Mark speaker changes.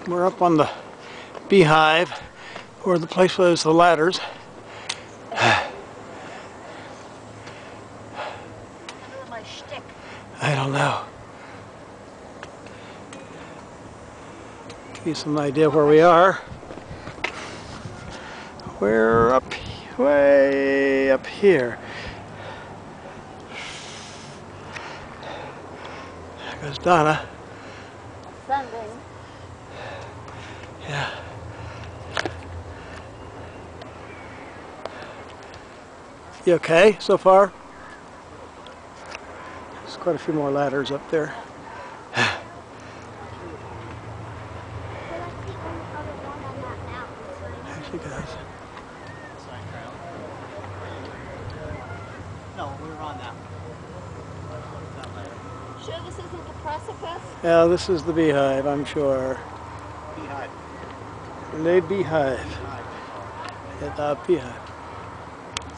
Speaker 1: We're up on the Beehive, or the place where there's the ladders. I don't know. Give you some idea where we are. We're up, way up here. There goes Donna.
Speaker 2: Ascending.
Speaker 1: Yeah. You okay so far? There's quite a few more ladders up there. There she goes.
Speaker 3: No, we were on that.
Speaker 2: Sure this isn't the precipice?
Speaker 1: Yeah, this is the Beehive, I'm sure.
Speaker 3: Beehive.
Speaker 1: Le Beehive. Yeah, the Beehive.